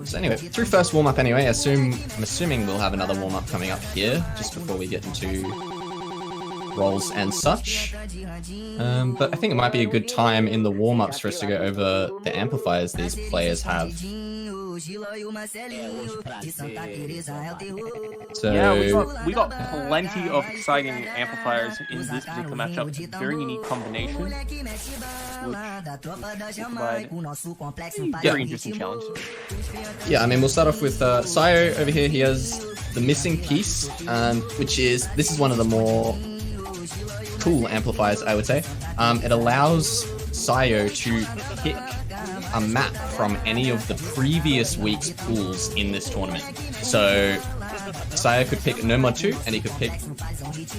So anyway, through first warm-up anyway, I'm assuming we'll have another warm-up coming up here, just before we get into roles and such. But I think it might be a good time in the warm-ups for us to go over the amplifiers these players have. So yeah, we got plenty of exciting amplifiers in this particular matchup. Very unique combination, which very interesting challenge. Yeah, I mean, we'll start off with Sayo over here. He has the missing piece, which is, this is one of the more cool amplifiers, I would say. It allows Sayo to pick a map from any of the previous week's pools in this tournament. So Sayo could pick No Mod 2, and he could pick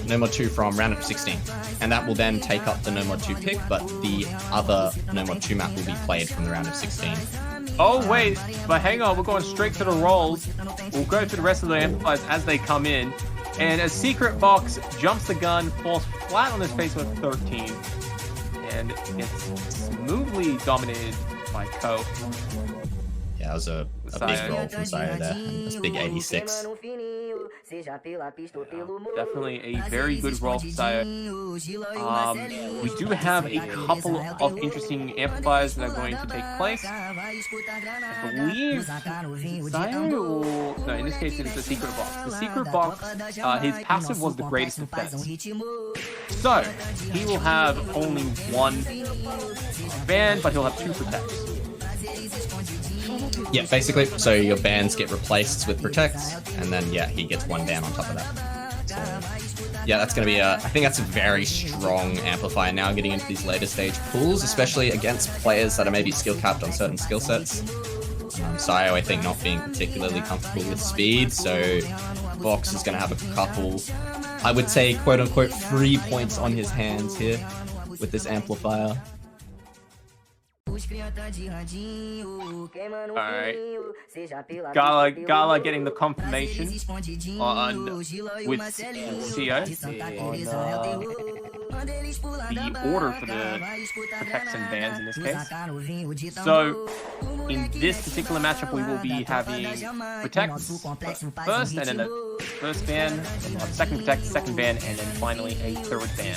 No Mod 2 from round of 16. And that will then take up the No Mod 2 pick, but the other No Mod 2 map will be played from the round of 16. Oh wait, but hang on, we're going straight to the rolls. We'll go through the rest of the amplifiers as they come in. And ASecretBox jumps the gun, falls flat on his face with 13. And it's smoothly dominated by Ko. Yeah, that was a big roll from Sayo there, and this big 86. Definitely a very good roll for Sayo. We do have a couple of interesting amplifiers that are going to take place. I believe Sayo, or no, in this case it is ASecretBox. ASecretBox, his passive was the greatest defense. So he will have only one ban, but he'll have 2 protects. Yeah, basically, so your bans get replaced with protects, and then, yeah, he gets 1 ban on top of that. So, yeah, that's going to be I think that's a very strong amplifier now getting into these later stage pools, especially against players that are maybe skill capped on certain skill sets. Sayo, I think, not being particularly comfortable with speed, so Box is going to have a couple, I would say, quote-unquote, free points on his hands here with this amplifier. Alright. Gala getting the confirmation on with CO on the order for the protects and bans in this case. So in this particular matchup we will be having protects first, and then the first ban, second protect, second ban, and then finally a third ban.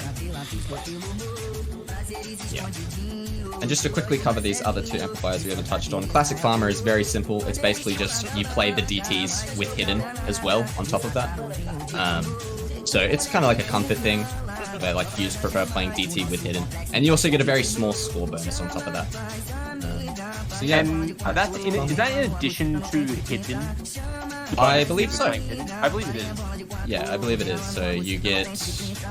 Yeah. And just to quickly cover these other 2 amplifiers we haven't touched on, Classic Farmer is very simple. It's basically just you play the DTs with Hidden as well on top of that. So it's kind of like a comfort thing, where like you just prefer playing DT with Hidden. And you also get a very small score bonus on top of that. So yeah. And is that in addition to Hidden? I believe so. I believe it is. Yeah, I believe it is. So you get...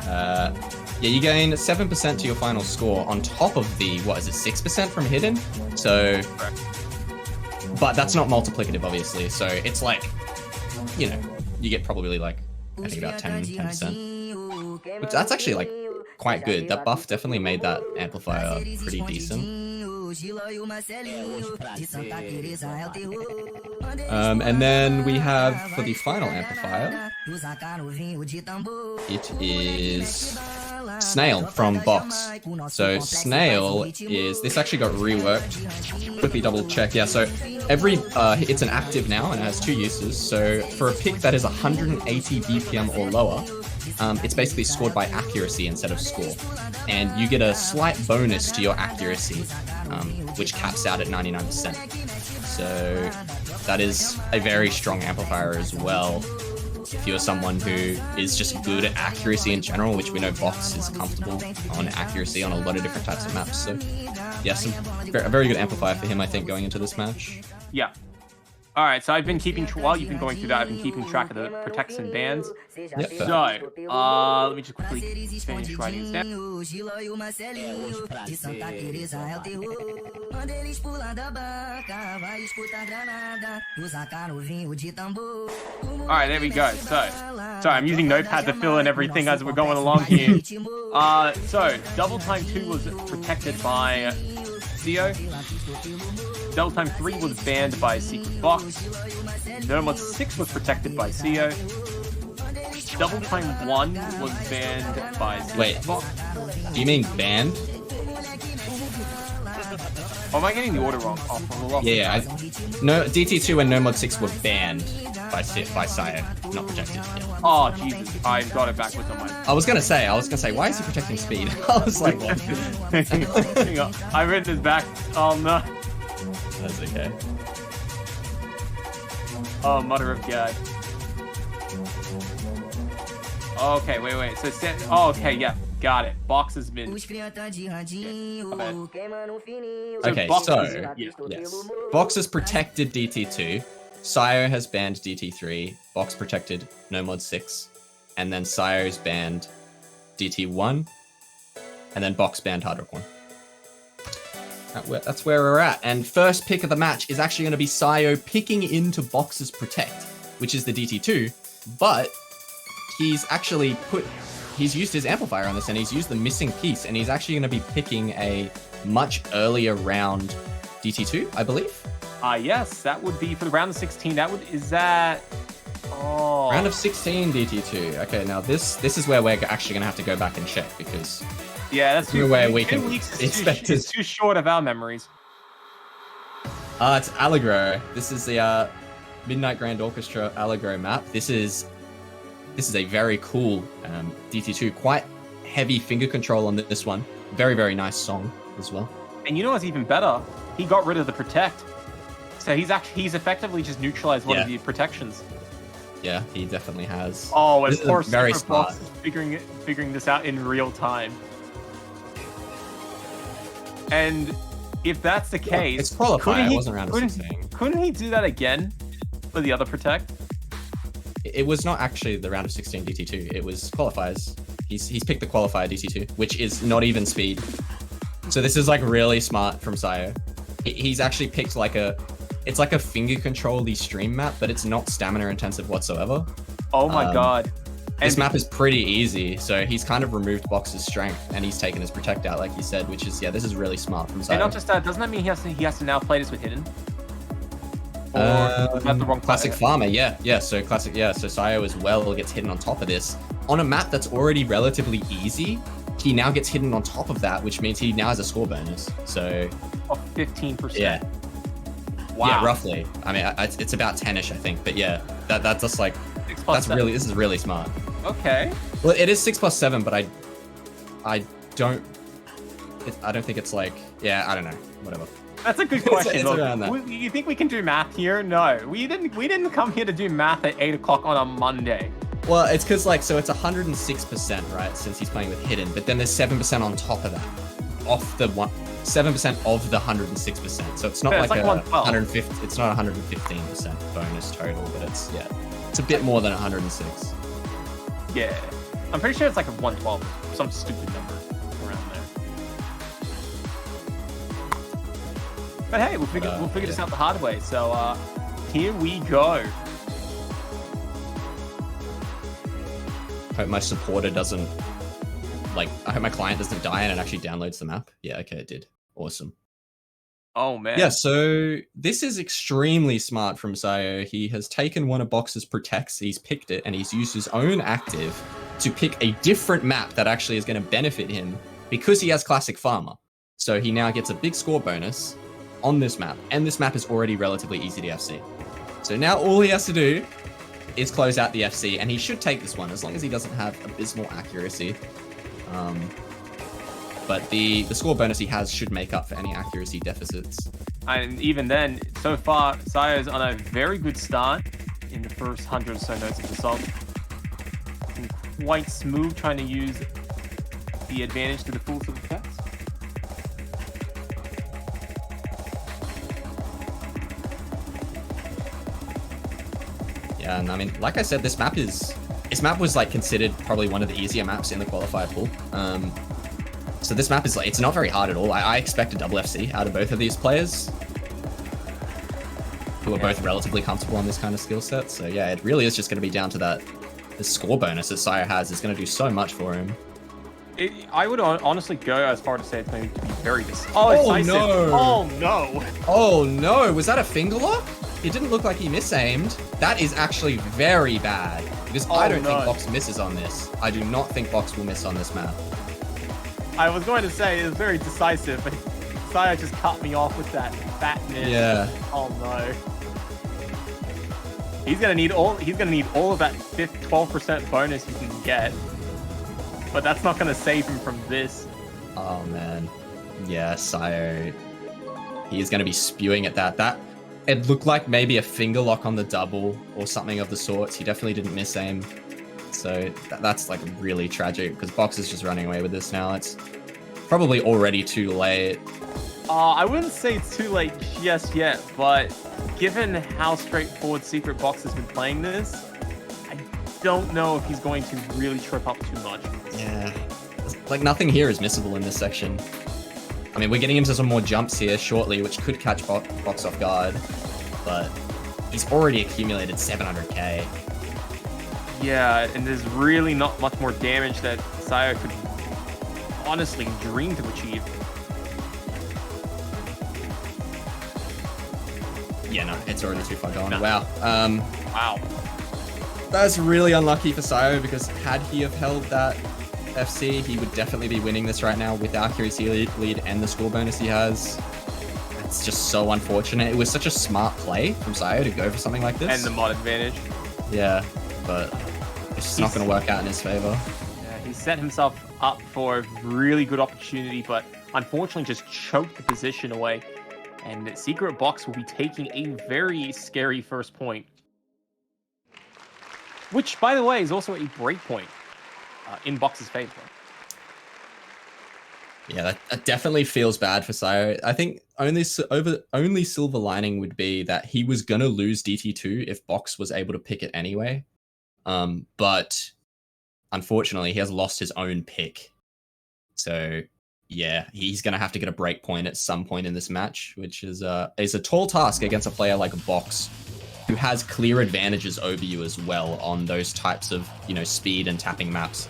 yeah, you gain 7% to your final score on top of the, what is it, 6% from Hidden? So, but that's not multiplicative, obviously. So it's like, you know, you get probably like, I think about 10%. Which that's actually like quite good. That buff definitely made that amplifier pretty decent. And then we have for the final amplifier, it is Snail from Box. So Snail is, this actually got reworked. Quickly double check. Yeah, so every, it's an active now and it has 2 uses. So for a pick that is 180 BPM or lower, it's basically scored by accuracy instead of score. And you get a slight bonus to your accuracy, which caps out at 99%. So that is a very strong amplifier as well. If you're someone who is just good at accuracy in general, which we know Box is comfortable on accuracy on a lot of different types of maps. So yeah, a very good amplifier for him, I think, going into this match. Yeah. All right, so I've been keeping, while you've been going through that, I've been keeping track of the protects and bans. Yep. So, let me just quickly finish writing this down. All right, there we go. So, sorry, I'm using Notepad to fill in everything as we're going along here. So, Double Time 2 was protected by CO. Double Time 3 was banned by ASecretBox. No Mod 6 was protected by CO. Double Time 1 was banned by ASecretBox. Wait, do you mean banned? Oh, am I getting the order wrong? Oh, I'm a little off. Yeah, no, DT2 and No Mod 6 were banned by Sire, not protected. Yeah. Oh, Jesus. I got it backwards on my... I was gonna say, why is he protecting speed? I was like, what? Hang on. I read this back. Oh, no. That's okay. Oh, Mother of God. Okay, wait. So, oh, okay, yeah. Got it. Box has been... Okay, Box so, is- yeah. yes. Box has protected DT2, Sire has banned DT3, Box protected No Mod 6, and then Sire's banned DT1, and then Box banned Hard Rock 1. That's where we're at. And first pick of the match is actually going to be Sio picking into Box's Protect, which is the DT2, but he's actually he's used his amplifier on this, and he's used the missing piece, and he's actually going to be picking a much earlier round DT2, I believe. Yes, that would be for the round of 16. Is that... Oh. Round of 16 DT2. Okay, now this is where we're actually going to have to go back and check, because yeah, that's too, where we 2 can weeks expect is too short of our memories. It's Allegro. This is the Midnight Grand Orchestra Allegro map. This is a very cool DT2. Quite heavy finger control on this one. Very, very nice song as well. And you know what's even better? He got rid of the Protect. So he's effectively just neutralized one of the protections. Yeah, he definitely has. Oh, and This is poor very ASecretBox smart. is figuring this out in real time. And if that's the case, It's qualifier. couldn't It he- wasn't round of couldn't- 16. Couldn't he do that again for the other Protect? It was not actually the round of 16 DT2. It was qualifiers. He's picked the qualifier DT2, which is not even speed. So this is like really smart from Sio. He's actually picked it's like a finger control-y stream map, but it's not stamina intensive whatsoever. Oh my god. This map is pretty easy, so he's kind of removed Box's strength, and he's taken his Protect out, like you said, which is, this is really smart from Sio. And not just that, doesn't that mean he has to now play this with Hidden? Or was that the wrong Classic Farmer, yeah. So Sio as well gets hidden on top of this. On a map that's already relatively easy, he now gets hidden on top of that, which means he now has a score bonus. So Of 15%. yeah. Wow. Yeah, roughly. I mean, it's about 10ish, I think. But yeah, that's just like, 6 plus 7. this is really smart. Okay. Well, it is 6 plus 7, but I don't think it's like, I don't know, whatever. That's a good question. It's Look, around that. you think we can do math here? No, we didn't come here to do math at 8 o'clock on a Monday. Well, it's because so it's 106%, right? Since he's playing with Hidden, but then there's 7% on top of that, off the 7% of the 106%. So it's not Yeah, it's like, like 112. 150. It's not 115% bonus total, but it's a bit more than 106. Yeah, I'm pretty sure it's like a 112, some stupid number around there. But hey, we'll figure this out the hard way. So here we go. I hope my supporter doesn't I hope my client doesn't die and it actually downloads the map. Yeah, okay, it did. Awesome. Oh man. Yeah, so this is extremely smart from Sio. He has taken one of Box's Protects, he's picked it, and he's used his own active to pick a different map that actually is going to benefit him because he has Classic Farmer. So he now gets a big score bonus on this map, and this map is already relatively easy to FC. So now all he has to do is close out the FC, and he should take this one as long as he doesn't have abysmal accuracy. But the score bonus he has should make up for any accuracy deficits. And even then, so far, Sio's on a very good start in the first 100 or so notes of the song. Been quite smooth, trying to use the advantage to the full to the effects. Yeah, and I mean, like I said, this map was like considered probably one of the easier maps in the qualifier pool. So this map is it's not very hard at all. I expect a double FC out of both of these players, who are both relatively comfortable on this kind of skill set. So yeah, it really is just going to be down to the score bonus that Sio has is going to do so much for him. I would honestly go as far to say it's going to be very decisive. Oh no! Oh no! Oh no! Was that a finger lock? It didn't look like he misaimed. That is actually very bad. Because I don't think Box misses on this. I do not think Box will miss on this map. I was going to say it was very decisive, but Saya just cut me off with that fatness. Yeah. Oh no. He's gonna need all of that 12% bonus he can get. But that's not gonna save him from this. Oh man. Yeah, Sayo. He is gonna be spewing at that. It looked like maybe a finger lock on the double or something of the sorts. He definitely didn't miss aim. So that's like really tragic because Box is just running away with this now. It's probably already too late. I wouldn't say it's too late just yet, but given how straightforward ASecretBox has been playing this, I don't know if he's going to really trip up too much. Yeah. Like nothing here is missable in this section. I mean, we're getting into some more jumps here shortly, which could catch Box off guard, but he's already accumulated 700k. Yeah, and there's really not much more damage that Saya could honestly dream to achieve. Yeah, no, it's already too far gone. No. Wow. Wow. That's really unlucky for Sayo because had he have held that FC, he would definitely be winning this right now with the accuracy lead and the score bonus he has. It's just so unfortunate. It was such a smart play from Sayo to go for something like this. And the mod advantage. Yeah, but it's just not going to work out in his favor. Yeah, he set himself up for a really good opportunity, but unfortunately just choked the position away. And ASecretBox will be taking a very scary first point. Which, by the way, is also a break point in Box's favor. Yeah, that definitely feels bad for Sayo. I think only silver lining would be that he was going to lose DT2 if Box was able to pick it anyway. But unfortunately, he has lost his own pick. So yeah, he's going to have to get a break point at some point in this match, which is a tall task against a player like Box, who has clear advantages over you as well on those types of, you know, speed and tapping maps.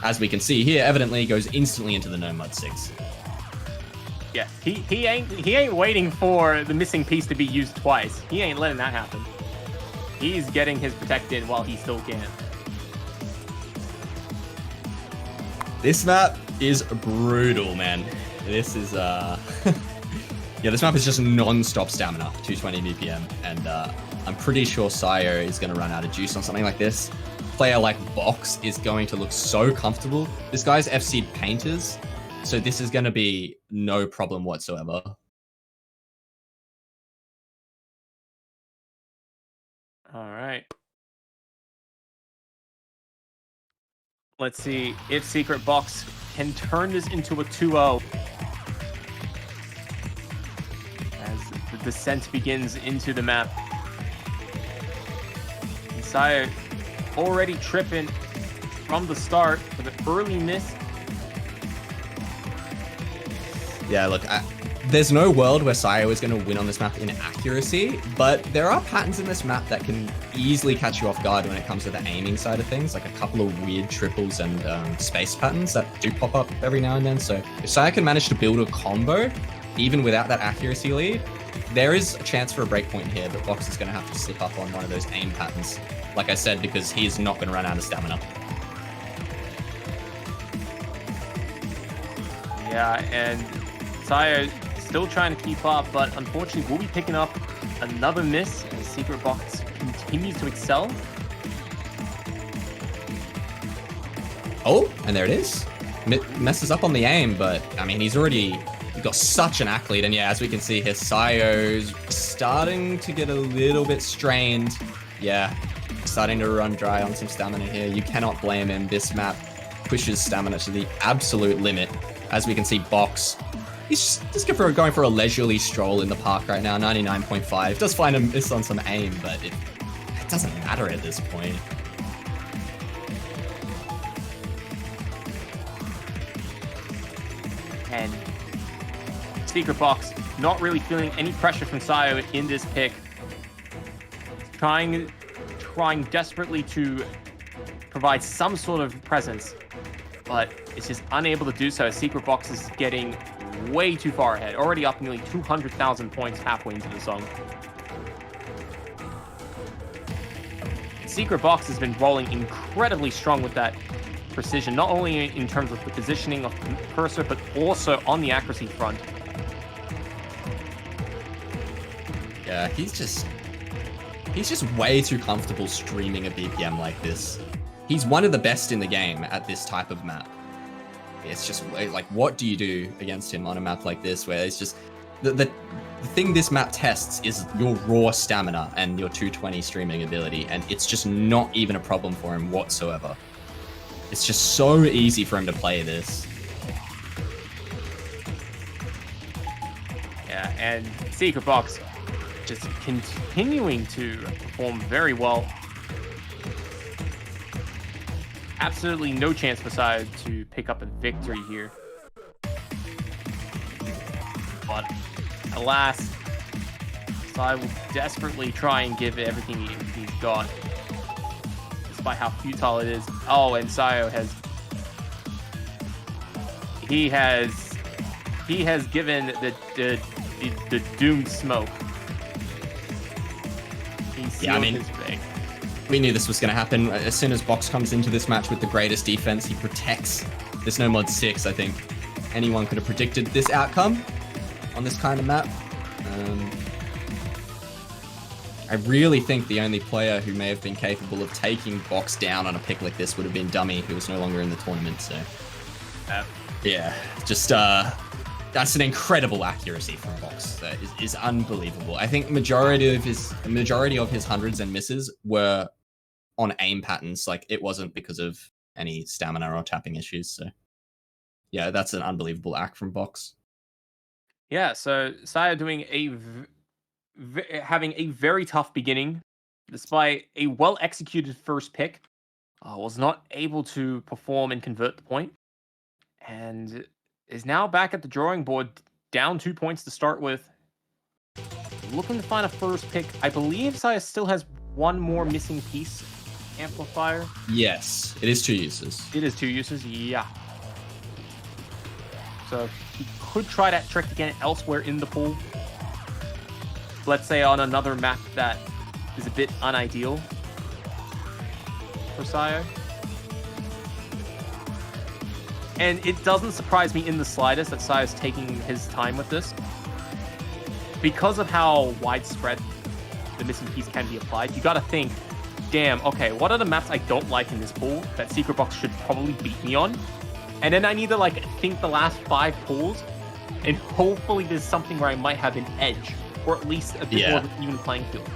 As we can see here, evidently goes instantly into the No Mud 6. Yeah, he ain't waiting for the missing piece to be used twice. He ain't letting that happen. He's getting his protect in while he still can. This map is brutal, man. This is yeah, this map is just non-stop stamina, 220 BPM, and I'm pretty sure Sayo is going to run out of juice on something like this. Player like Box is going to look so comfortable. This guy's FC'd painters, so this is going to be no problem whatsoever. All right. Let's see if ASecretBox can turn this into a 2-0. As the descent begins into the map. And Saya already tripping from the start with an early miss. Yeah, look, there's no world where Sayo is going to win on this map in accuracy, but there are patterns in this map that can easily catch you off guard when it comes to the aiming side of things, like a couple of weird triples and space patterns that do pop up every now and then. So if Sayo can manage to build a combo, even without that accuracy lead, there is a chance for a breakpoint here, but Box is going to have to slip up on one of those aim patterns, like I said, because he is not going to run out of stamina. Yeah, and Saya still trying to keep up, but unfortunately will be picking up another miss as ASecretBox continues to excel. Oh, and there it is. Messes up on the aim, but I mean, he's got such an accolade. And yeah, as we can see here, Sayo's starting to get a little bit strained. Yeah, starting to run dry on some stamina here. You cannot blame him. This map pushes stamina to the absolute limit. As we can see, Box, he's just going for a leisurely stroll in the park right now, 99.5. Does find a miss on some aim, but it doesn't matter at this point. And ASecretBox not really feeling any pressure from Sayo in this pick. Trying desperately to provide some sort of presence, but it's just unable to do so. ASecretBox is getting way too far ahead, already up nearly 200,000 points halfway into the song. ASecretBox has been rolling incredibly strong with that precision, not only in terms of the positioning of the cursor, but also on the accuracy front. Yeah, he's just way too comfortable streaming a BPM like this. He's one of the best in the game at this type of map. It's just like, what do you do against him on a map like this, where it's just the thing this map tests is your raw stamina and your 220 streaming ability, and it's just not even a problem for him whatsoever. It's just so easy for him to play this. Yeah, and ASecretBox just continuing to perform very well. Absolutely no chance for Side to pick up a victory here. But alas, Side will desperately try and give it everything he's got, despite how futile it is. Oh, and Sayo has given the doomed smoke. Yeah, I mean, his fate. We knew this was going to happen. As soon as Box comes into this match with the greatest defense, he protects this No Mod 6. I think anyone could have predicted this outcome on this kind of map. I really think the only player who may have been capable of taking Box down on a pick like this would have been Dummy, who was no longer in the tournament. So, yeah, just that's an incredible accuracy from Box. That is unbelievable. I think majority of his hundreds and misses were on aim patterns. Like, it wasn't because of any stamina or tapping issues. So, yeah, that's an unbelievable act from Box. Yeah, so Saya doing having a very tough beginning, despite a well-executed first pick, was not able to perform and convert the point, and is now back at the drawing board, down 2 points to start with. Looking to find a first pick. I believe Saya still has one more missing piece amplifier. Yes, it is 2 uses. It is 2 uses, yeah. So he could try that trick again elsewhere in the pool. Let's say on another map that is a bit unideal for Saya. And it doesn't surprise me in the slightest that Saya's taking his time with this, because of how widespread the missing piece can be applied. You gotta think, damn, okay, what are the maps I don't like in this pool that ASecretBox should probably beat me on? And then I need to like think the last 5 pools, and hopefully there's something where I might have an edge, or at least a bit more of an even playing field.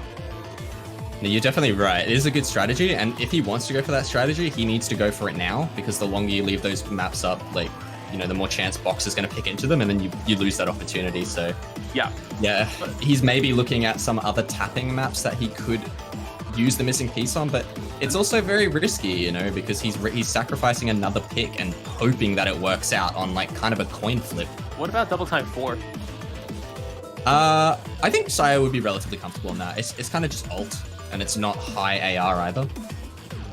No, you're definitely right. It is a good strategy, and if he wants to go for that strategy, he needs to go for it now, because the longer you leave those maps up, like, you know, the more chance Box is going to pick into them, and then you lose that opportunity. So yeah, he's maybe looking at some other tapping maps that he could use the missing piece on, but it's also very risky, you know, because he's sacrificing another pick and hoping that it works out on like kind of a coin flip. What about double time 4? I think Saya would be relatively comfortable in that. It's kind of just ult, and it's not high AR either.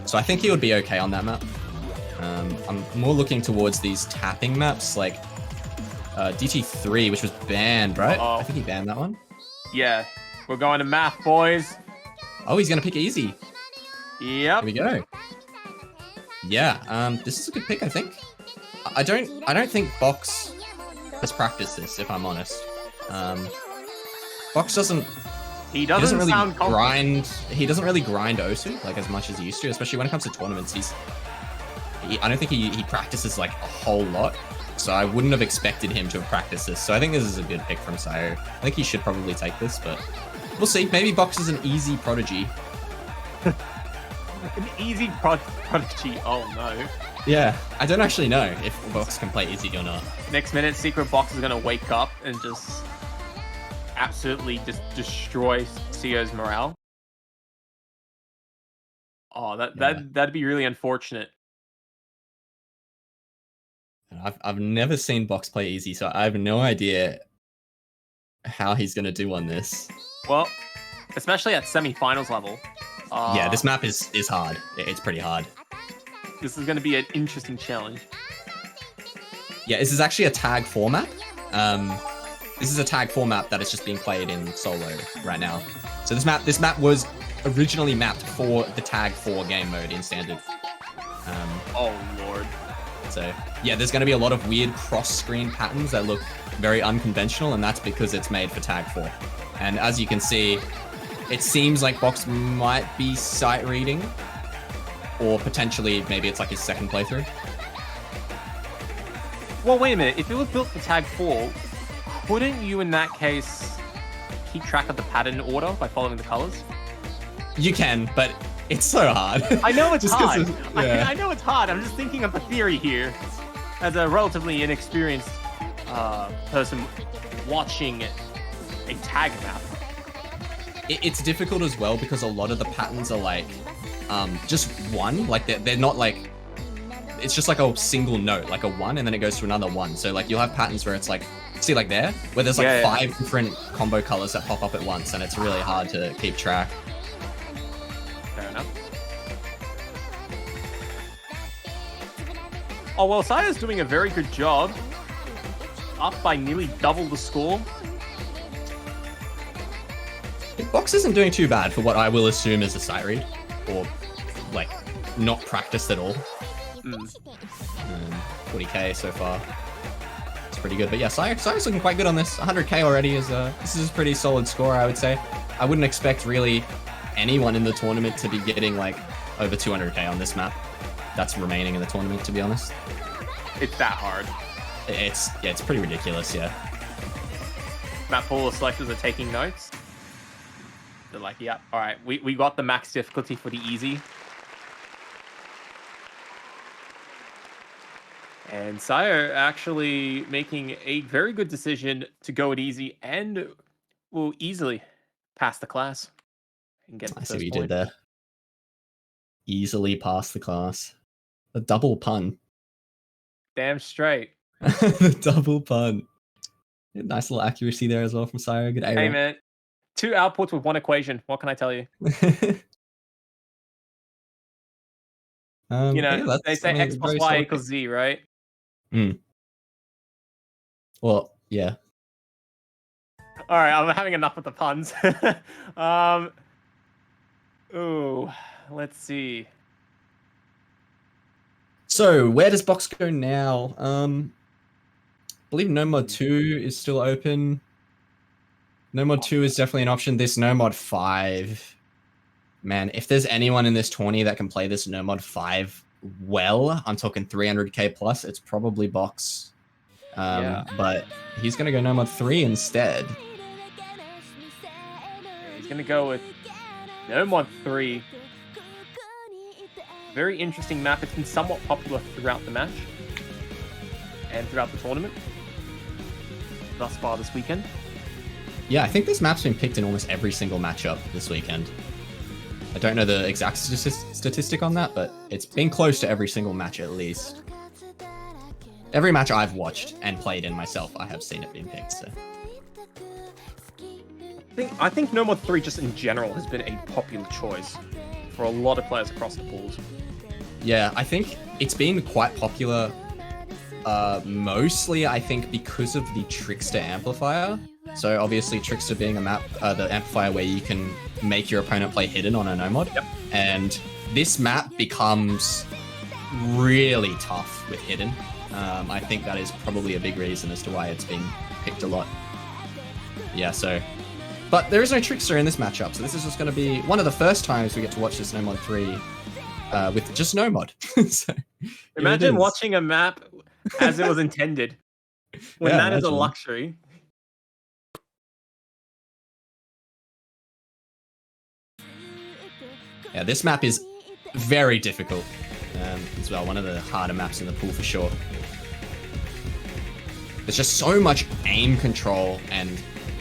So I think he would be okay on that map. I'm more looking towards these tapping maps, like DT3, which was banned, right? I think he banned that one. Yeah, we're going to math, boys. Oh, he's gonna pick easy. Yep. Here we go. Yeah, this is a good pick, I think. I don't think Box has practiced this, if I'm honest. Box doesn't really grind. He doesn't really grind Osu like as much as he used to, especially when it comes to tournaments. I don't think he practices like a whole lot, so I wouldn't have expected him to have practiced this. So I think this is a good pick from Sayo. I think he should probably take this, but we'll see. Maybe Box is an easy prodigy. An easy prodigy? Oh no. Yeah, I don't actually know if Box can play easy or not. Next minute, ASecretBox is gonna wake up and just absolutely just destroy Sio's morale. Oh, that'd be really unfortunate. I've never seen Box play easy, so I have no idea how he's gonna do on this. Well, especially at semi-finals level. Yeah, this map is hard. It's pretty hard. This is gonna be an interesting challenge. Yeah, this is actually a tag 4 map. This is a tag 4 map that is just being played in solo right now. So this map was originally mapped for the tag 4 game mode in standard. Oh lord. So yeah, there's going to be a lot of weird cross-screen patterns that look very unconventional, and that's because it's made for tag 4. And as you can see, it seems like Box might be sight reading, or potentially maybe it's like his second playthrough. Well, wait a minute. If it was built for tag 4, couldn't you in that case keep track of the pattern order by following the colors? You can, but it's so hard. I know it's hard. Yeah. I know it's hard. I'm just thinking of the theory here. As a relatively inexperienced person watching a tag map. It's difficult as well because a lot of the patterns are like just one. Like they're not like, it's just like a single note, like a 1, and then it goes to another 1. So like you'll have patterns where it's like, see like there, where there's like 5 different combo colors that pop up at once, and it's really hard to keep track. Fair enough. Oh, well, Saya's doing a very good job. Up by nearly double the score. Box isn't doing too bad for what I will assume is a sight read, or like not practiced at all. 40k so far. It's pretty good, but yeah, Saya's looking quite good on this. 100k already is this is a pretty solid score, I would say. I wouldn't expect really anyone in the tournament to be getting like over 200k on this map. That's remaining in the tournament, to be honest. It's that hard. It's pretty ridiculous, yeah. Map pool selectors are taking notes. They're like, yeah, all right, we got the max difficulty for the easy. And Saya actually making a very good decision to go it easy and will easily pass the class and get the I see first what you point. did there. Easily pass the class. A double pun. Damn straight. The double pun. Nice little accuracy there as well from Saya. Good A. Hey man, 2 outputs with 1 equation. What can I tell you? You know, yeah, they say X plus Y equals Z, right? Well, yeah. All right, I'm having enough with the puns. Ooh, let's see. So, where does Box go now? I believe No Mod 2 is still open. No Mod 2 is definitely an option. This No Mod 5, man, if there's anyone in this tourney that can play this No Mod 5 well, I'm talking 300k plus, it's probably Box. But he's going to go No Mod 3 instead. He's going to go with No Mod 3. Very interesting map. It's been somewhat popular throughout the match and throughout the tournament thus far this weekend. Yeah, I think this map's been picked in almost every single matchup this weekend. I don't know the exact statistic on that, but it's been close to every single match at least. Every match I've watched and played in myself, I have seen it being picked. So. I think No Mod 3 just in general has been a popular choice for a lot of players across the pools. Yeah, I think it's been quite popular, mostly I think because of the Trickster amplifier. So obviously Trickster being a map, the amplifier where you can make your opponent play hidden on a no mod. Yep. And this map becomes really tough with hidden. I think that is probably a big reason as to why it's been picked a lot. Yeah, so... But there is no Trickster in this matchup, so this is just going to be one of the first times we get to watch this No Mod 3 with just no mod. So, imagine watching a map as it was intended, when that is a luxury. Yeah, this map is very difficult as well. One of the harder maps in the pool for sure. There's just so much aim control and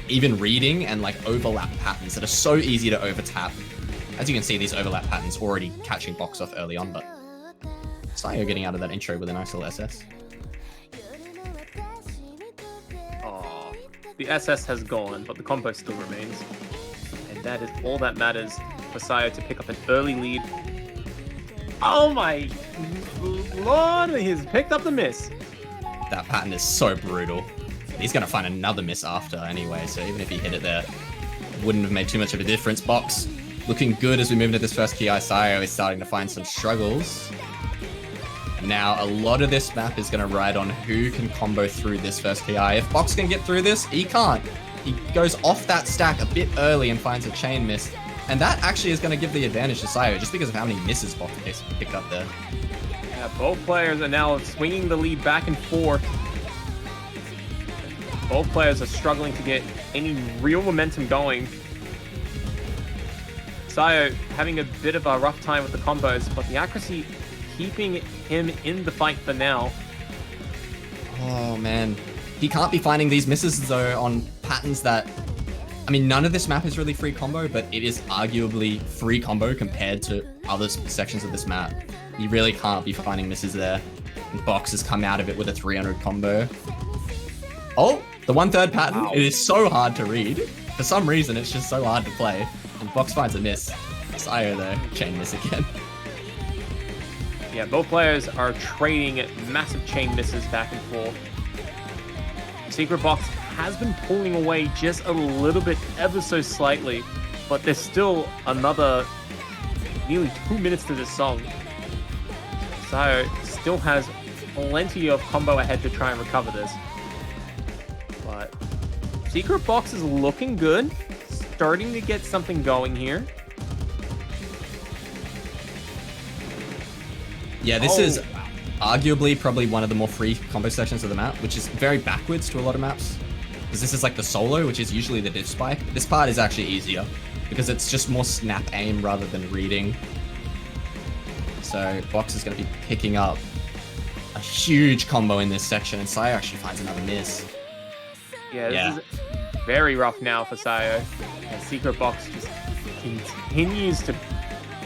even reading and like overlap patterns that are so easy to overtap. As you can see, these overlap patterns already catching Box off early on, but Saya getting out of that intro with a nice little SS. Oh, the SS has gone, but the combo still remains. And that is all that matters for Saya to pick up an early lead. Oh my lord, he's picked up the miss. That pattern is so brutal. He's going to find another miss after anyway, so even if he hit it there, it wouldn't have made too much of a difference. Box looking good as we move into this first Ki. Saya is starting to find some struggles. Now, a lot of this map is going to ride on who can combo through this first Ki. If Box can get through this, he can't. He goes off that stack a bit early and finds a chain miss. And that actually is going to give the advantage to Sayo just because of how many misses Box picked up there. Yeah, both players are now swinging the lead back and forth. Both players are struggling to get any real momentum going. Sayo having a bit of a rough time with the combos, but the accuracy keeping him in the fight for now. Oh man, he can't be finding these misses though on patterns that, I mean, none of this map is really free combo, but it is arguably free combo compared to other sections of this map. You really can't be finding misses there. And Box has come out of it with a 300 combo. Oh, the 1/3 pattern. Wow. It is so hard to read. For some reason, it's just so hard to play. And Box finds a miss. Sayo though, chain miss again. Yeah, both players are trading massive chain misses back and forth. ASecretBox has been pulling away just a little bit, ever so slightly, but there's still another nearly 2 minutes to this song. Sayo still has plenty of combo ahead to try and recover this. But ASecretBox is looking good, starting to get something going here. Yeah, this is arguably probably one of the more free combo sections of the map, which is very backwards to a lot of maps. Because this is like the solo, which is usually the diff spike. This part is actually easier because it's just more snap aim rather than reading. So Box is going to be picking up a huge combo in this section, and Sayo actually finds another miss. Yeah, this is very rough now for Sayo. ASecretBox just continues to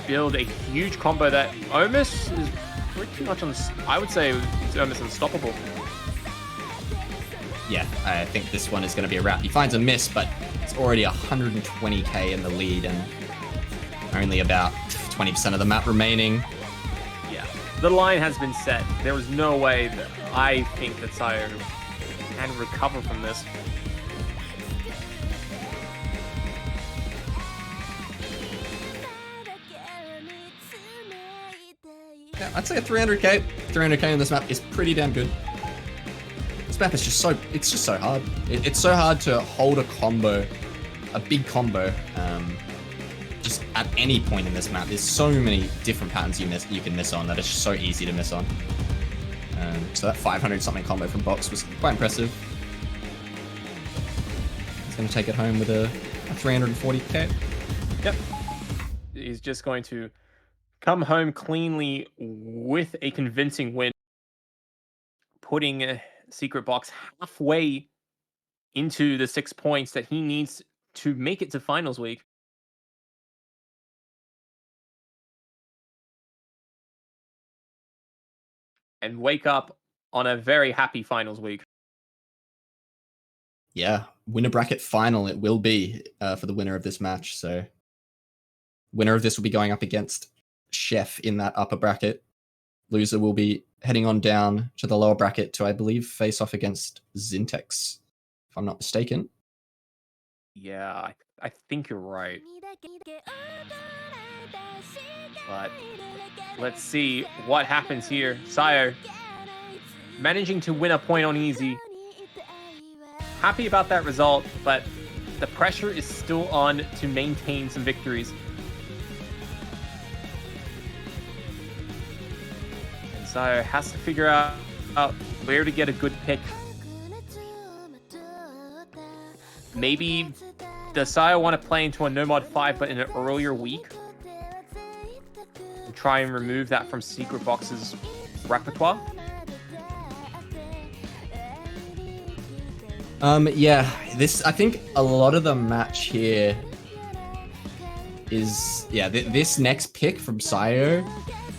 build a huge combo that almost is pretty much I would say it's almost unstoppable. Yeah, I think this one is going to be a wrap. He finds a miss, but it's already 120k in the lead and only about 20% of the map remaining. Yeah, the line has been set. There was no way that I think that Sayo can recover from this. Yeah, I'd say a 300k in this map is pretty damn good. This map is just so hard. It's so hard to hold a combo, a big combo, just at any point in this map. There's so many different patterns you can miss on that it's just so easy to miss on. So that 500 something combo from Box was quite impressive. He's going to take it home with a 340k. Yep. He's just going to come home cleanly with a convincing win, putting ASecretBox halfway into the 6 points that he needs to make it to finals week. And wake up on a very happy finals week. Yeah, winner bracket final it will be for the winner of this match. So winner of this will be going up against Chef in that upper bracket. Loser will be heading on down to the lower bracket to, I believe, face off against Zintex, if I'm not mistaken. Yeah, I think you're right. But let's see what happens here. Sayo managing to win a point on easy. Happy about that result, but the pressure is still on to maintain some victories. And Sayo has to figure out where to get a good pick. Maybe does Sayo want to play into a no mod 5 but in an earlier week? To try and remove that from ASecretBox's repertoire? Yeah, I think a lot of the match here is, this next pick from Sayo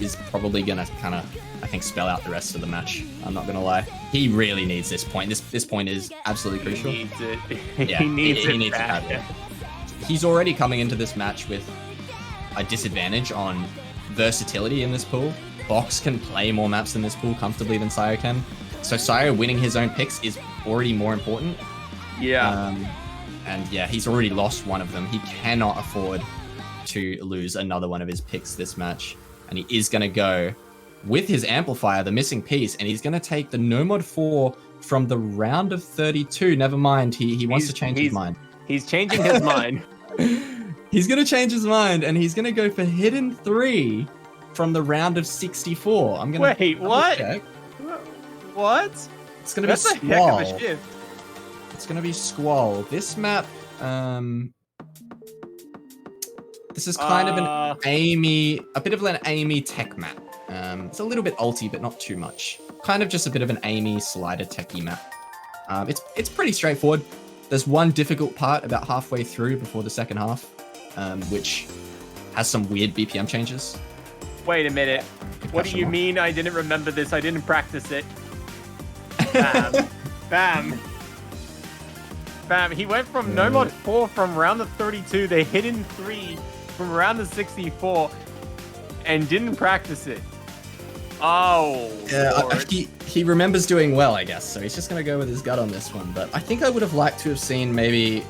is probably gonna kind of, I think, spell out the rest of the match. I'm not gonna lie. He really needs this point. This point is absolutely crucial. He needs it. Yeah, he needs it have it. He's already coming into this match with a disadvantage on versatility in this pool. Box can play more maps in this pool comfortably than Sayo can. So Sayo winning his own picks is already more important. Yeah. And yeah, he's already lost one of them. He cannot afford to lose another one of his picks this match. And he is going to go with his amplifier, the missing piece, and he's going to take the no mod 4 from the round of 32. Never mind. He wants to change his mind. He's changing his mind. He's going to change his mind, and he's going to go for hidden 3 from the round of 64. I'm going to wait. What? Check. What? It's going to be That's Squall. a heck of a shift. It's going to be Squall. This map, this is kind of an Amy, a bit of an Amy tech map. It's a little bit ulty, but not too much. Kind of just a bit of an Amy slider techie map. It's pretty straightforward. There's one difficult part about halfway through before the second half, which has some weird BPM changes. Wait a minute. What do you mean I didn't remember this? I didn't practice it. Bam. Bam. Bam. He went from no mod 4 from round of 32, the hidden 3 from round of 64, and didn't practice it. Oh. Yeah, he remembers doing well, I guess, so he's just going to go with his gut on this one. But I think I would have liked to have seen maybe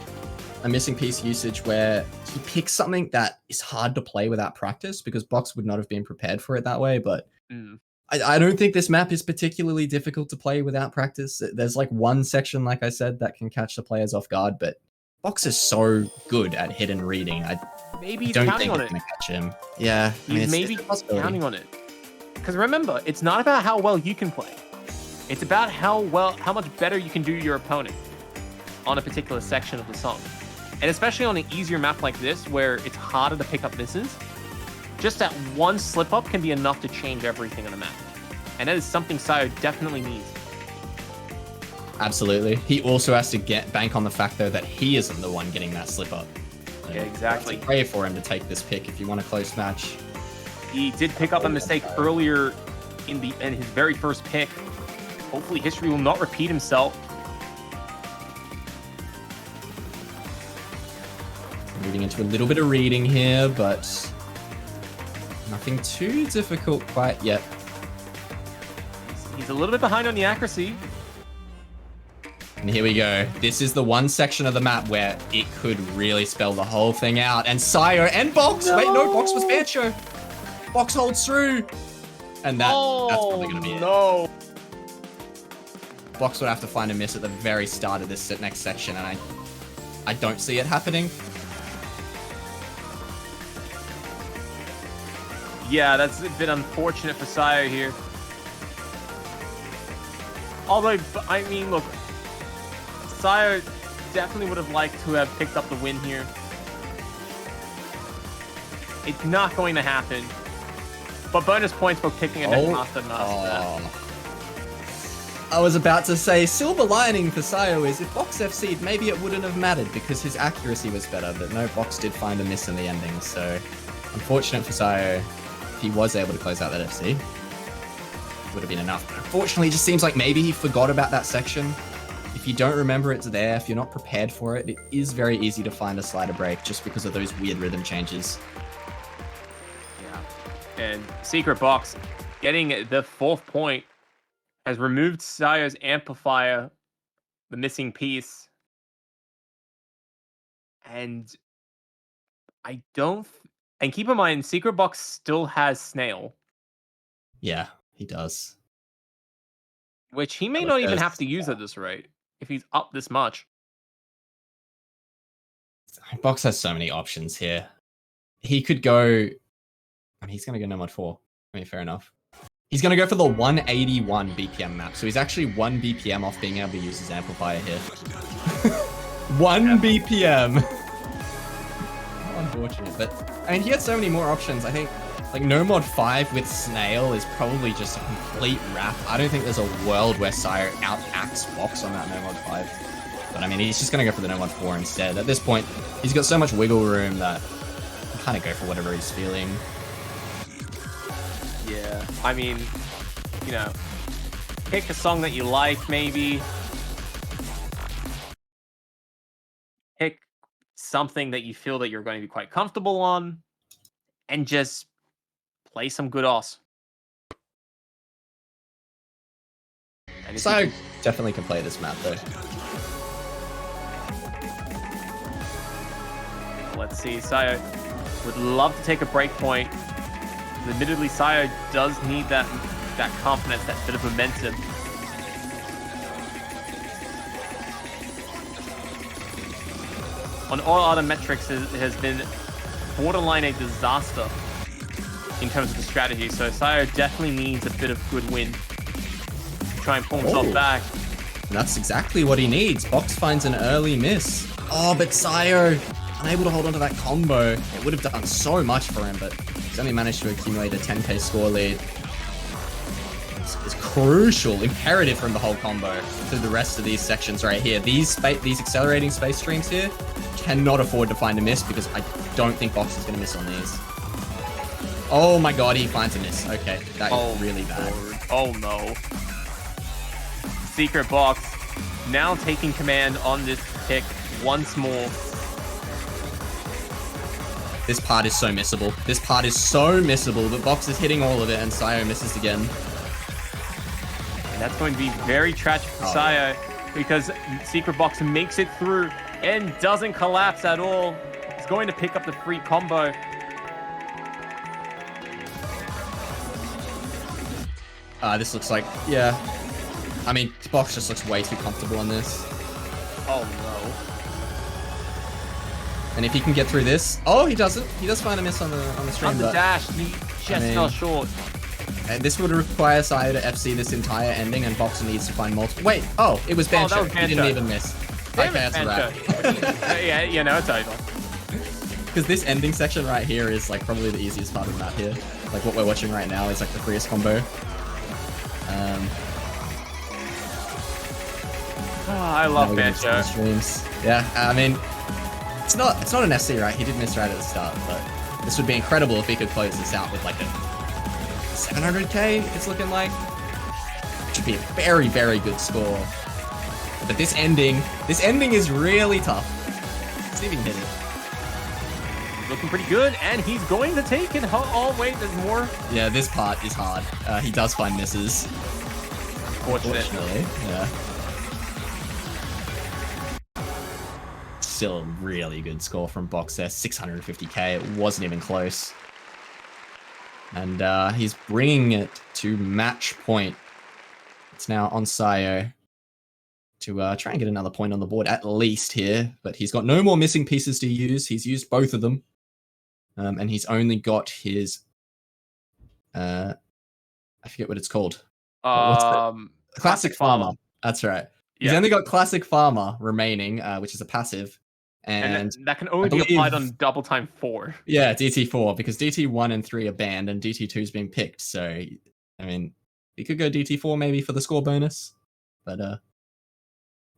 a missing piece usage where he picks something that is hard to play without practice, because Box would not have been prepared for it that way. But I don't think this map is particularly difficult to play without practice. There's like one section, like I said, that can catch the players off guard, but Box is so good at hidden reading. Maybe he's don't counting think on it's it. going to catch him. Yeah, He's maybe counting on it. Because remember, it's not about how well you can play. It's about how much better you can do your opponent on a particular section of the song. And especially on an easier map like this, where it's harder to pick up misses, just that one slip-up can be enough to change everything on the map. And that is something Sayo definitely needs. Absolutely. He also has to bank on the fact, though, that he isn't the one getting that slip-up. Yeah, exactly. Pray for him to take this pick if you want a close match. He did pick up a mistake earlier in his very first pick. Hopefully history will not repeat himself. Moving into a little bit of reading here, but nothing too difficult quite yet. He's a little bit behind on the accuracy. And here we go. This is the one section of the map where it could really spell the whole thing out. And Sayo and Box. No. Wait, no, Box was Bancho. Box holds through. And that's probably going to be it. No. Box would have to find a miss at the very start of this next section, and I don't see it happening. Yeah, that's a bit unfortunate for Sayo here. Although, I mean, look, Sayo definitely would have liked to have picked up the win here. It's not going to happen. But bonus points for kicking a Neckmaster Master. I was about to say, silver lining for Sayo is if Box FC'd, maybe it wouldn't have mattered because his accuracy was better, but no, Box did find a miss in the ending, so unfortunate for Sayo. If he was able to close out that FC, would have been enough. But unfortunately, it just seems like maybe he forgot about that section. If you don't remember it's there, if you're not prepared for it, it is very easy to find a slider break just because of those weird rhythm changes. And ASecretBox getting the 4th point has removed Sayo's amplifier, the missing piece. And and keep in mind, ASecretBox still has Snail. Yeah, he does. Which he may not even have to use at this rate, if he's up this much. Box has so many options here. He could go... I mean, he's going to go no mod 4. I mean, fair enough. He's going to go for the 181 BPM map. So he's actually 1 BPM off being able to use his amplifier here. 1 BPM. How unfortunate. But, I mean, he had so many more options. I think, like, no mod 5 with Snail is probably just a complete wrap. I don't think there's a world where Sayo outacts Box on that no mod 5. But, I mean, he's just going to go for the no mod 4 instead. At this point, he's got so much wiggle room that he can kind of go for whatever he's feeling. Yeah, I mean, you know, pick a song that you like, maybe. Pick something that you feel that you're going to be quite comfortable on, and just play some good OS. So definitely can play this map though. Let's see, Sayo would love to take a break point. Admittedly, Sayo does need that confidence, that bit of momentum. on all other metrics, it has been borderline a disaster in terms of the strategy. So Sayo definitely needs a bit of good win to try and pull himself back. And that's exactly what he needs. Box finds an early miss. Oh, but Sayo, unable to hold on to that combo. It would have done so much for him, but he's only managed to accumulate a 10k score lead. It's crucial, imperative from the whole combo to the rest of these sections right here. These accelerating space streams here cannot afford to find a miss because I don't think Box is going to miss on these. Oh my god, he finds a miss. Okay, that is really bad. Lord. Oh no. ASecretBox now taking command on this pick once more. This part is so missable. This part is so missable, but Box is hitting all of it and Sayo misses again. And that's going to be very tragic for Sayo because ASecretBox makes it through and doesn't collapse at all. He's going to pick up the free combo. This looks like, yeah. I mean, Box just looks way too comfortable on this. Oh no. And if he can get through this, oh, he doesn't. He does find a miss on the stream. On the dash, he just fell short. And this would require Sayo to FC this entire ending, and Box needs to find multiple. Wait, oh, it was Bancho. He didn't even miss. Okay, that's a wrap. Yeah, you know, it's over. Because this ending section right here is like probably the easiest part of the map here. Like what we're watching right now is like the freest combo. I love Bancho. Yeah, I mean, it's not an SC, right? He did miss right at the start, but this would be incredible if he could close this out with like a 700k. It's looking like it should be a very, very good score. But this ending is really tough. Let's see if he can hit it. He's looking pretty good, and he's going to take it. Oh wait, there's more. Yeah, this part is hard. He does find misses. Unfortunately, yeah. Still a really good score from Box there. 650k. It wasn't even close. And he's bringing it to match point. It's now on Sayo to try and get another point on the board at least here. But he's got no more missing pieces to use. He's used both of them. And he's only got his... I forget what it's called. Classic Farmer. That's right. Yeah. He's only got Classic Farmer remaining, which is a passive. And that can only be applied on double time 4. Yeah, DT4, because DT1 and 3 are banned and DT2 is being picked. So, I mean, he could go DT4 maybe for the score bonus. But,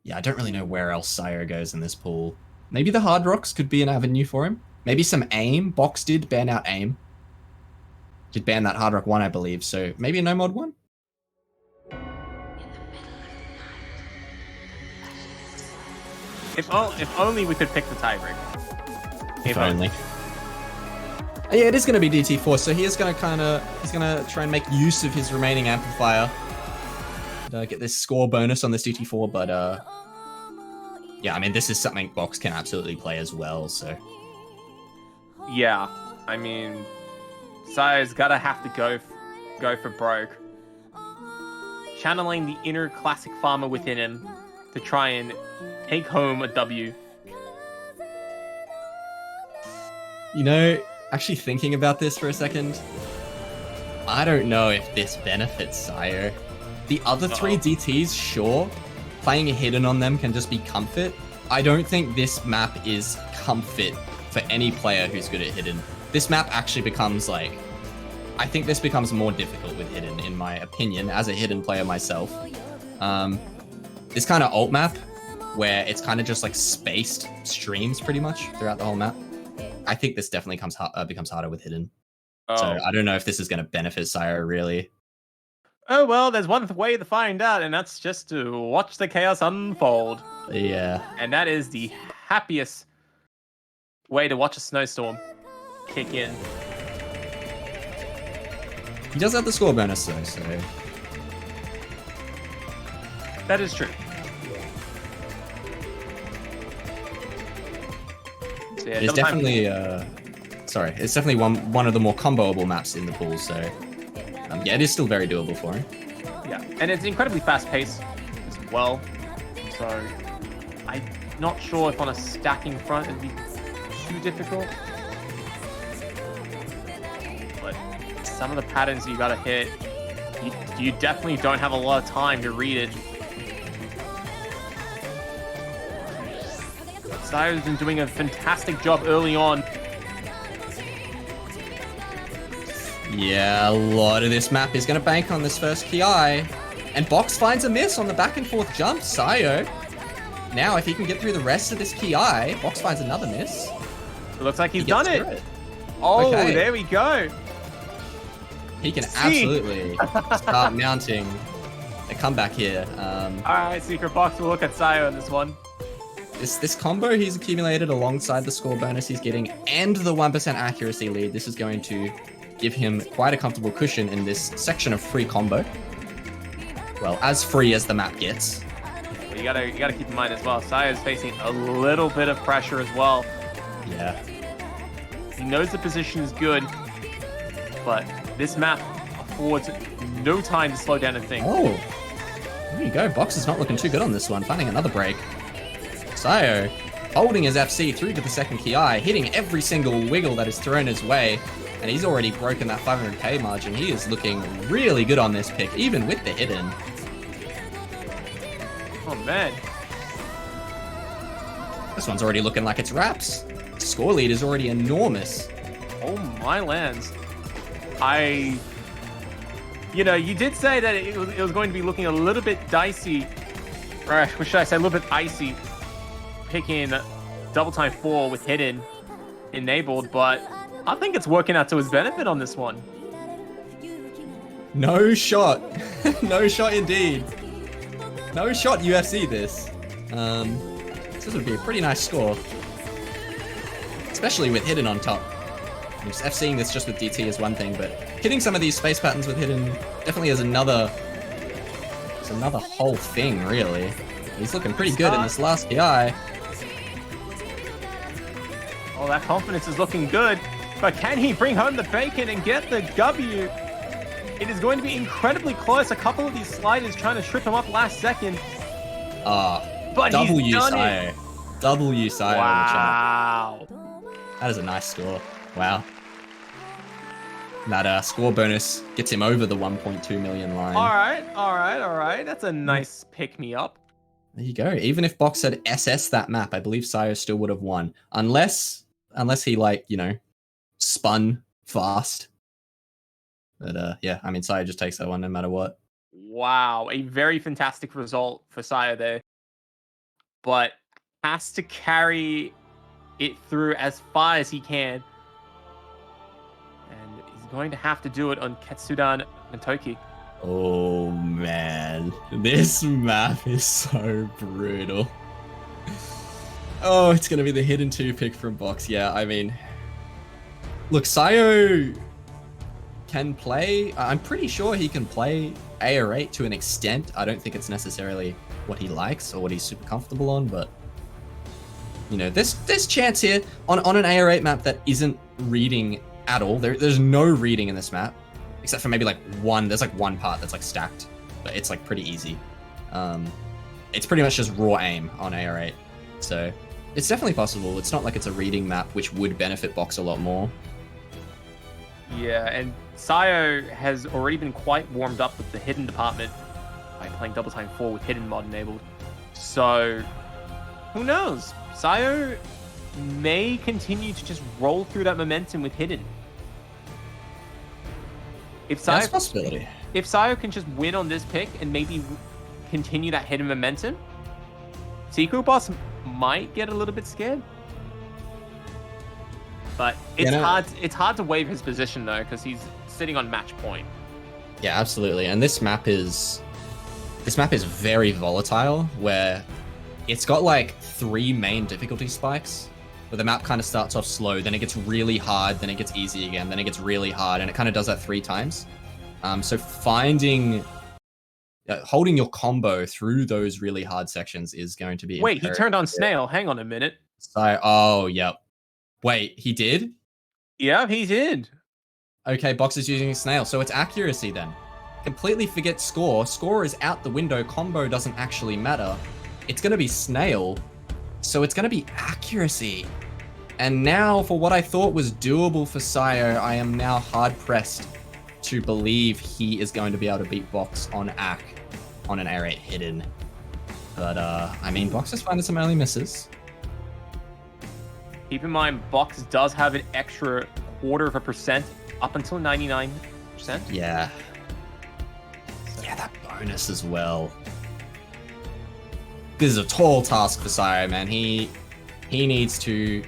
yeah, I don't really know where else Sayo goes in this pool. Maybe the Hard Rocks could be an avenue for him. Maybe some aim. Box did ban out aim. Did ban that Hard Rock 1, I believe. So, maybe a no mod 1? If only we could pick the tiebreaker. If only. Yeah, it is going to be DT4, so he is going to he's going to try and make use of his remaining amplifier. And, get this score bonus on this DT4, but yeah, I mean, this is something Box can absolutely play as well, so. Yeah, I mean, Sayo's gotta have to go for broke. Channeling the inner Classic Farmer within him to try and take home a W. You know, actually thinking about this for a second, I don't know if this benefits Sayo. The other 3 DTs, sure, playing a hidden on them can just be comfort. I don't think this map is comfort for any player who's good at hidden. This map actually becomes like, I think this becomes more difficult with hidden, in my opinion, as a hidden player myself. This kind of ult map, where it's kind of just like spaced streams pretty much throughout the whole map. I think this definitely becomes harder with hidden. So I don't know if this is going to benefit Sayo really. Oh well, there's one way to find out, and that's just to watch the chaos unfold. Yeah. And that is the happiest way to watch a snowstorm kick in. He does have the score bonus though, so... That is true. So, yeah, it's definitely it's definitely one of the more comboable maps in the pool, so yeah, it is still very doable for him. Yeah, and it's incredibly fast paced as well. So I not sure if on a stacking front it'd be too difficult. But some of the patterns you gotta hit, you definitely don't have a lot of time to read it. Sayo's been doing a fantastic job early on. Yeah, a lot of this map is going to bank on this first Ki. And Box finds a miss on the back and forth jump. Sayo. Now, if he can get through the rest of this Ki, Box finds another miss. It looks like he's done it. It. Oh, Okay. There we go. He can absolutely start mounting a comeback here. All right, ASecretBox will look at Sayo in this one. This combo he's accumulated alongside the score bonus he's getting and the 1% accuracy lead, this is going to give him quite a comfortable cushion in this section of free combo. Well, as free as the map gets. But you gotta keep in mind as well, Sayo's facing a little bit of pressure as well. Yeah. He knows the position is good, but this map affords no time to slow down and think. Oh, there you go. Box is not looking too good on this one, finding another break. Sayo holding his FC through to the second Ki, hitting every single wiggle that is thrown his way. And he's already broken that 500k margin. He is looking really good on this pick, even with the hidden. Oh, man. This one's already looking like it's wraps. Score lead is already enormous. Oh, my lands. You know, you did say that it was going to be looking a little bit dicey. Or should I say a little bit icy. Picking double time 4 with hidden enabled, but I think it's working out to his benefit on this one. No shot. No shot indeed. No shot UFC this. This would be a pretty nice score. Especially with hidden on top. Just FCing this just with DT is one thing, but hitting some of these space patterns with hidden definitely is another whole thing, really. He's looking pretty good in this last PI. Oh, that confidence is looking good. But can he bring home the bacon and get the W? It is going to be incredibly close. A couple of these sliders trying to trip him up last second. But W he's done Sayo. it. W Sayo. Wow. That is a nice score. Wow. That score bonus gets him over the 1.2 million line. All right. That's a nice pick-me-up. There you go. Even if Box had SS that map, I believe Sayo still would have won. Unless he, like, you know, spun fast. But yeah, I mean, Sayo just takes that one no matter what. Wow, a very fantastic result for Sayo there. But has to carry it through as far as he can. And he's going to have to do it on Ketsudan and Toki. Oh, man. This map is so brutal. Oh, it's going to be the hidden 2 pick from Box. Yeah, I mean... Look, Sayo can play... I'm pretty sure he can play AR8 to an extent. I don't think it's necessarily what he likes or what he's super comfortable on, but... You know, there's chance here on an AR8 map that isn't reading at all. There's no reading in this map. Except for maybe like there's like one part that's like stacked, but it's like pretty easy. It's pretty much just raw aim on AR8. So it's definitely possible. It's not like it's a reading map, which would benefit Box a lot more. Yeah, and Sayo has already been quite warmed up with the hidden department by playing Double Time 4 with hidden mod enabled. So who knows? Sayo may continue to just roll through that momentum with hidden. That's a possibility. If Sayo can just win on this pick and maybe continue that hidden momentum, ASecretBox might get a little bit scared. But it's hard to waive his position though, because he's sitting on match point. Yeah, absolutely. And this map is very volatile, where it's got like 3 main difficulty spikes. Where the map kind of starts off slow, then it gets really hard, then it gets easy again, then it gets really hard, and it kind of does that 3 times. So holding your combo through those really hard sections is going to be Wait, he turned on Snail. Hang on a minute. Oh, yep. Wait, he did? Yeah, he did. Okay, Box is using Snail, so it's accuracy then. Completely forget score. Score is out the window. Combo doesn't actually matter. It's going to be Snail. So it's going to be accuracy. And now for what I thought was doable for Sayo, I am now hard-pressed to believe he is going to be able to beat Box on Ak on an air 8 hidden. But, I mean, Box has finding some early misses. Keep in mind, Box does have an extra 0.25% up until 99%. Yeah. Yeah, that bonus as well. This is a tall task for Sayo, man. He needs to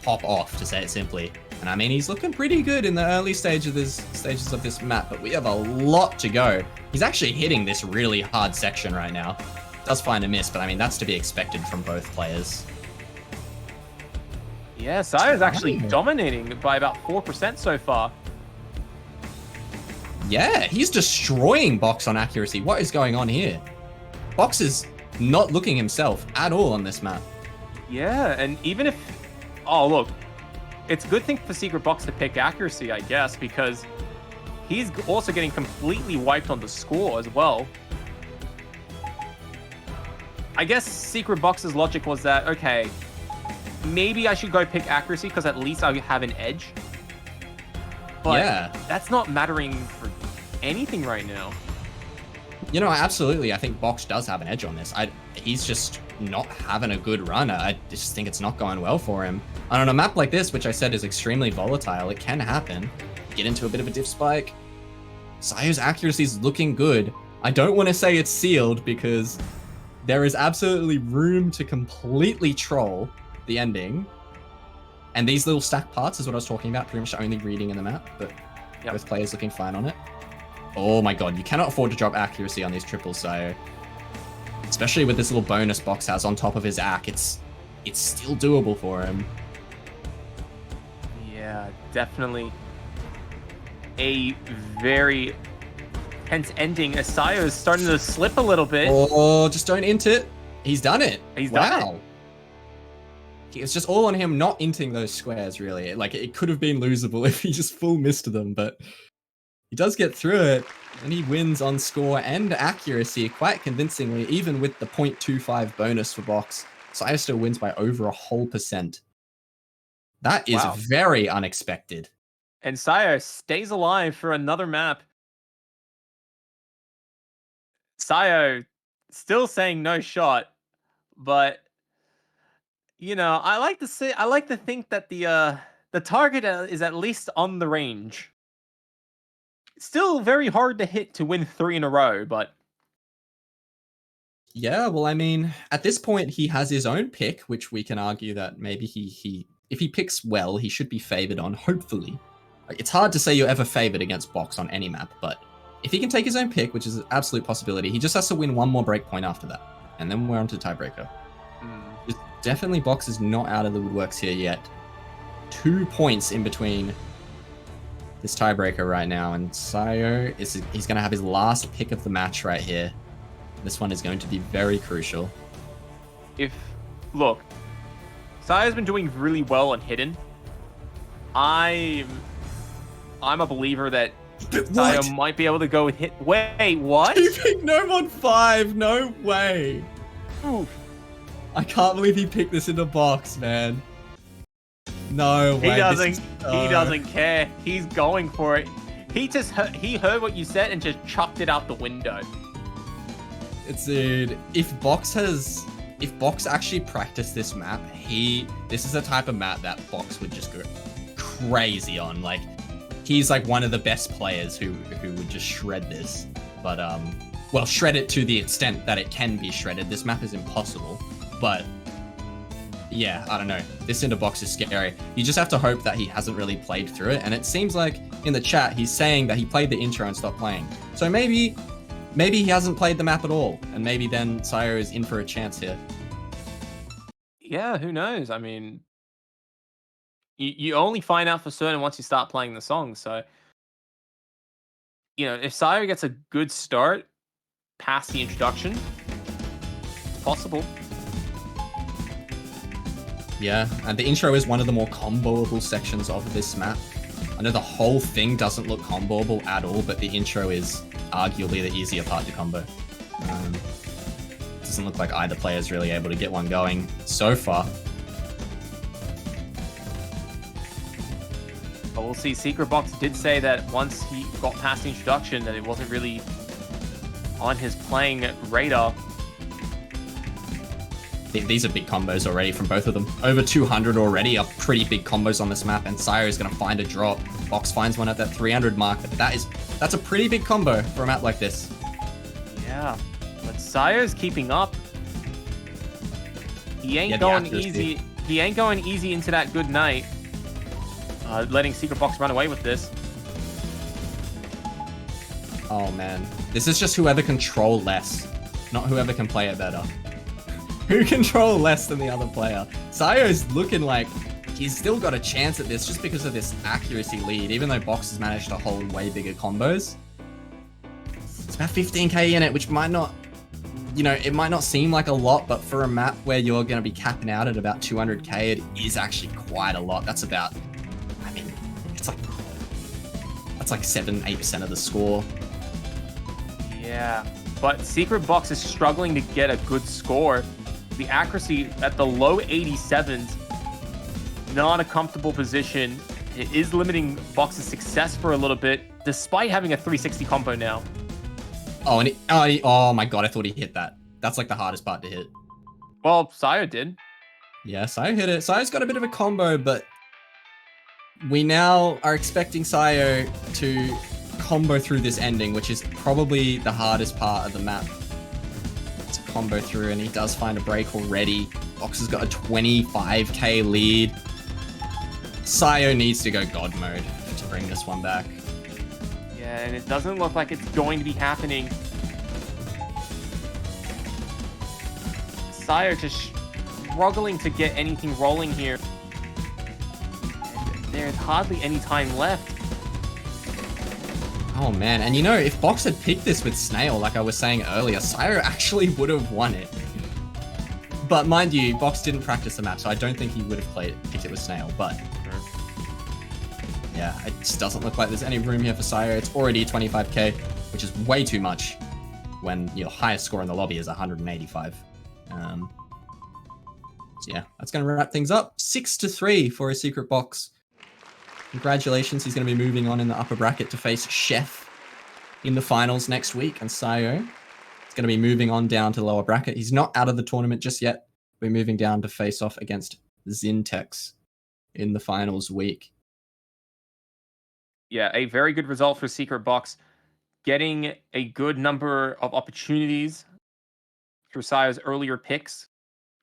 pop off, to say it simply. And I mean, he's looking pretty good in the early stages of this map, but we have a lot to go. He's actually hitting this really hard section right now. Does find a miss, but I mean, that's to be expected from both players. Yeah, Sayo's actually dominating by about 4% so far. Yeah, he's destroying Box on accuracy. What is going on here? Box is not looking himself at all on this map. Yeah, and even if... Oh, look. It's a good thing for ASecretBox to pick accuracy, I guess, because he's also getting completely wiped on the score as well. I guess ASecretBox's logic was that, okay, maybe I should go pick accuracy because at least I have an edge. But yeah, that's not mattering for anything right now. You know, absolutely. I think Box does have an edge on this. He's just not having a good run. I just think it's not going well for him. And on a map like this, which I said is extremely volatile, it can happen. Get into a bit of a diff spike. Sayo's accuracy is looking good. I don't want to say it's sealed because there is absolutely room to completely troll the ending. And these little stack parts is what I was talking about, pretty much only reading in the map, but both players looking fine on it. Oh my god, you cannot afford to drop accuracy on these triples, Sayo. Especially with this little bonus Box has on top of his Ak, it's still doable for him. Yeah, definitely a very tense ending as Sayo is starting to slip a little bit. Oh, just don't int it. He's done it. He's done it. It's just all on him not inting those squares, really. Like, it could have been losable if he just full missed them, but he does get through it, and he wins on score and accuracy quite convincingly, even with the 0.25 bonus for Box. Sayo still wins by over 1%. That is very unexpected. And Sayo stays alive for another map. Sayo still saying no shot, but you know, I like to think that the target is at least on the range. Still very hard to hit to win 3 in a row, but yeah, well, I mean, at this point, he has his own pick, which we can argue that maybe if he picks well, he should be favored on, hopefully. It's hard to say you're ever favored against Box on any map, but if he can take his own pick, which is an absolute possibility, he just has to win one more breakpoint after that, and then we're on to the tiebreaker. Definitely Box is not out of the woodworks here yet. 2 points in between this tiebreaker right now, and Sayo he's going to have his last pick of the match right here. This one is going to be very crucial. Look, Sayo's been doing really well on hidden. I'm a believer that Sayo might be able to go with hit. Wait, what? He picked Gnome on 5. No way. Oof. I can't believe he picked this in the Box, man. No way. He doesn't care. He's going for it. He heard what you said and just chucked it out the window. Dude, if Box actually practiced this map, this is the type of map that Box would just go crazy on. Like, he's like one of the best players who would just shred this. But well, shred it to the extent that it can be shredded. This map is impossible. But yeah, I don't know. This into Box is scary. You just have to hope that he hasn't really played through it. And it seems like in the chat, he's saying that he played the intro and stopped playing. So maybe he hasn't played the map at all. And maybe then Sayo is in for a chance here. Yeah, who knows? I mean, you only find out for certain once you start playing the song. So, you know, if Sayo gets a good start past the introduction, it's possible. Yeah, and the intro is one of the more comboable sections of this map. I know the whole thing doesn't look comboable at all, but the intro is arguably the easier part to combo. It's a Doesn't look like either player is really able to get one going so far. But we'll see. ASecretBox did say that once he got past the introduction, that it wasn't really on his playing radar. These are big combos already from both of them. Over 200 already are pretty big combos on this map, and Sayo is going to find a drop. Box finds one at that 300 mark, but that's a pretty big combo for a map like this. Yeah, but Sayo's keeping up. He ain't going easy. He ain't going easy into that good night. Letting ASecretBox run away with this. Oh man, this is just whoever can troll less, not whoever can play it better. Who can troll less than the other player? Sayo's looking like he's still got a chance at this just because of this accuracy lead, even though Box has managed to hold way bigger combos. It's about 15k in it, which might not, it might not seem like a lot, but for a map where you're going to be capping out at about 200k, it is actually quite a lot. That's about, that's like 7-8% of the score. Yeah, but ASecretBox is struggling to get a good score. The accuracy at the low 87s, not a comfortable position. It is limiting Box's success for a little bit, despite having a 360 combo now. Oh, and oh my god, I thought he hit that. That's like the hardest part to hit. Well, Sayo did. Yeah, Sayo hit it. Sayo's got a bit of a combo, but we now are expecting Sayo to combo through this ending, which is probably the hardest part of the map. To combo through, and he does find a break already. Box has got a 25k lead. Sayo needs to go God mode to bring this one back. Yeah, and it doesn't look like it's going to be happening. Sayo just struggling to get anything rolling here. And there's hardly any time left. Oh man, and if Box had picked this with Snail, like I was saying earlier, Sayo actually would have won it. But mind you, Box didn't practice the map, so I don't think he would have picked it with Snail, but yeah, it just doesn't look like there's any room here for Sayo. It's already 25k, which is way too much when your highest score in the lobby is 185. So yeah, that's going to wrap things up. 6-3 for ASecretBox. Congratulations, he's going to be moving on in the upper bracket to face Chef in the finals next week, and Sayo is going to be moving on down to the lower bracket. He's not out of the tournament just yet. We're moving down to face off against Zintex in the finals week. Yeah, a very good result for ASecretBox, getting a good number of opportunities through Sayo's earlier picks.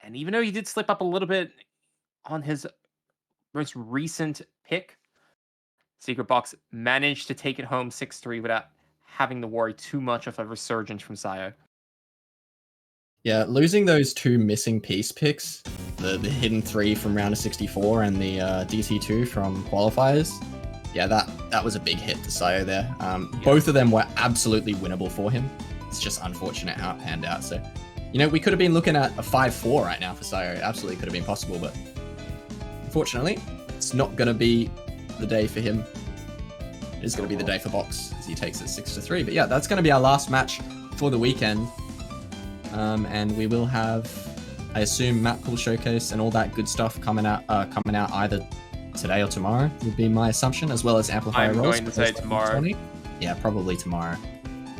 And even though he did slip up a little bit on his most recent pick, ASecretBox managed to take it home 6-3 without having to worry too much of a resurgence from Sayo. Yeah, losing those two missing piece picks, the hidden 3 from round of 64 and the DT2 from qualifiers, yeah, that was a big hit to Sayo there. Both of them were absolutely winnable for him. It's just unfortunate how it panned out. So, we could have been looking at a 5-4 right now for Sayo. It absolutely could have been possible, but unfortunately, it's not going to be the day for him. It is going to be the day for Box as he takes it 6-3. But yeah, that's going to be our last match for the weekend. And we will have, I assume, map pool showcase and all that good stuff coming out either today or tomorrow would be my assumption, as well as amplifier I'm rolls. going to say tomorrow. Yeah, probably tomorrow.